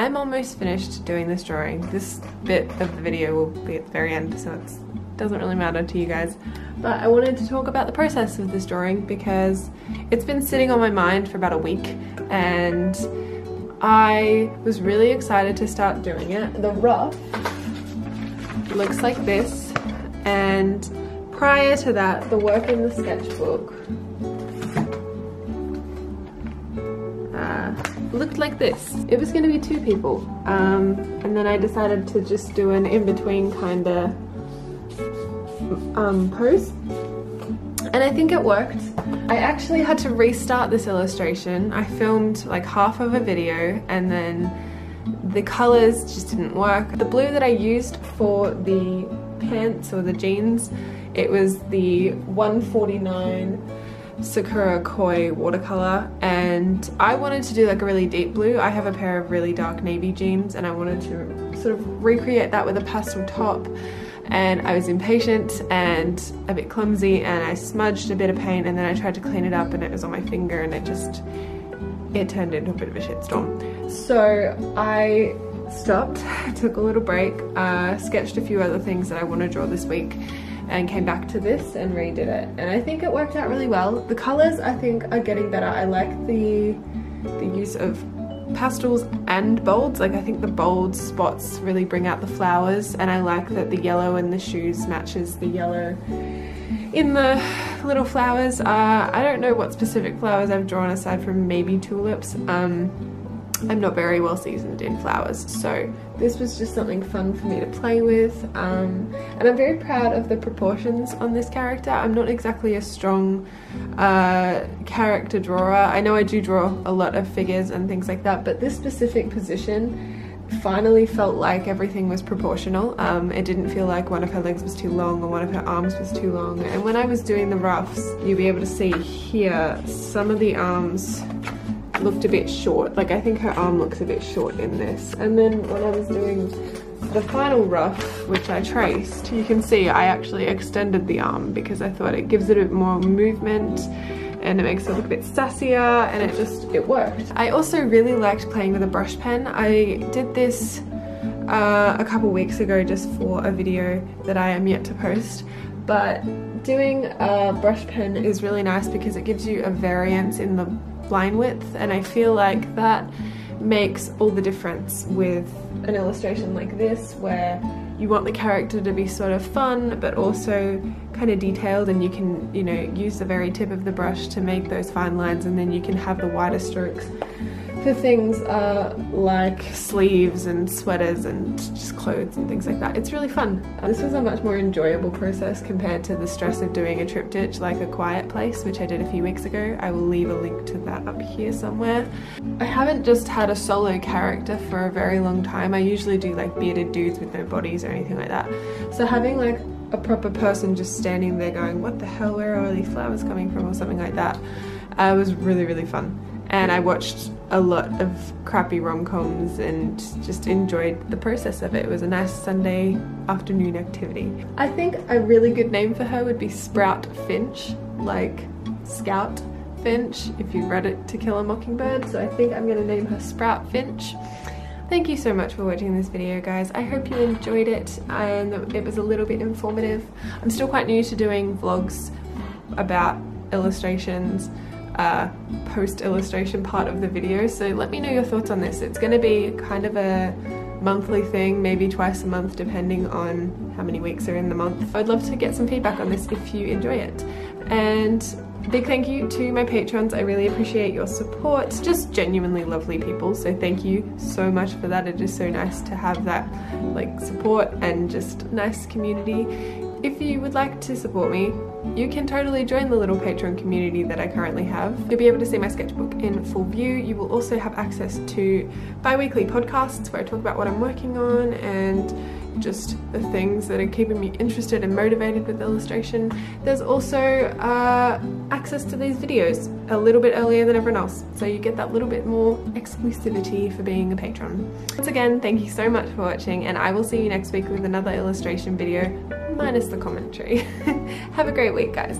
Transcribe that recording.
I'm almost finished doing this drawing. This bit of the video will be at the very end, so it doesn't really matter to you guys. But I wanted to talk about the process of this drawing because it's been sitting on my mind for about a week and I was really excited to start doing it. The rough looks like this, and prior to that, the work in the sketchbook looked like this. It was going to be 2 people, and then I decided to just do an in-between kind of pose, and I think it worked. I actually had to restart this illustration. I filmed like half of a video and then the colors just didn't work. The blue that I used for the pants or the jeans, it was the 149 Sakura Koi watercolor, and I wanted to do like a really deep blue. I have a pair of really dark navy jeans and I wanted to sort of recreate that with a pastel top, and I was impatient and a bit clumsy and I smudged a bit of paint and then I tried to clean it up and it was on my finger and it turned into a bit of a shitstorm. So I stopped, took a little break, sketched a few other things that I want to draw this week, and came back to this and redid it, and I think it worked out really well. The colors I think are getting better. I like the use of pastels and bolds. Like I think the bold spots really bring out the flowers, and I like that the yellow in the shoes matches the yellow in the little flowers. I don't know what specific flowers I've drawn aside from maybe tulips. I'm not very well seasoned in flowers, so this was just something fun for me to play with, and I'm very proud of the proportions on this character. I'm not exactly a strong character drawer. I know I do draw a lot of figures and things like that, but this specific position finally felt like everything was proportional. It didn't feel like one of her legs was too long or one of her arms was too long, and when I was doing the roughs, you'll be able to see here some of the arms looked a bit short. Like I think her arm looks a bit short in this, and then when I was doing the final rough, which I traced, you can see I actually extended the arm because I thought it gives it a bit more movement and it makes it look a bit sassier, and it worked. I also really liked playing with a brush pen. I did this a couple weeks ago just for a video that I am yet to post, but doing a brush pen is really nice because it gives you a variance in the line width, and I feel like that makes all the difference with an illustration like this where you want the character to be sort of fun but also kind of detailed, and you can, you know, use the very tip of the brush to make those fine lines, and then you can have the wider strokes for things like sleeves and sweaters and just clothes and things like that. It's really fun. This was a much more enjoyable process compared to the stress of doing a triptych like A Quiet Place, which I did a few weeks ago. I will leave a link to that up here somewhere. I haven't just had a solo character for a very long time. I usually do like bearded dudes with no bodies or anything like that. So having like a proper person just standing there going, what the hell, where are all these flowers coming from, or something like that, was really, really fun. And I watched a lot of crappy rom-coms and just enjoyed the process of it. It was a nice Sunday afternoon activity. I think a really good name for her would be Sprout Finch, like Scout Finch if you've read it, To Kill a Mockingbird. So I think I'm gonna name her Sprout Finch. Thank you so much for watching this video, guys. I hope you enjoyed it and it was a little bit informative. I'm still quite new to doing vlogs about illustrations, post-illustration part of the video, so let me know your thoughts on this. It's going to be kind of a monthly thing, maybe twice a month depending on how many weeks are in the month. I'd love to get some feedback on this if you enjoy it. And big thank you to my patrons. I really appreciate your support. Just genuinely lovely people, so thank you so much for that. It is so nice to have that like support and just nice community. If you would like to support me, you can totally join the little Patreon community that I currently have. You'll be able to see my sketchbook in full view. You will also have access to bi-weekly podcasts where I talk about what I'm working on and just the things that are keeping me interested and motivated with illustration. There's also access to these videos a little bit earlier than everyone else, so you get that little bit more exclusivity for being a patron. Once again, thank you so much for watching, and I will see you next week with another illustration video, minus the commentary. Have a great week, guys.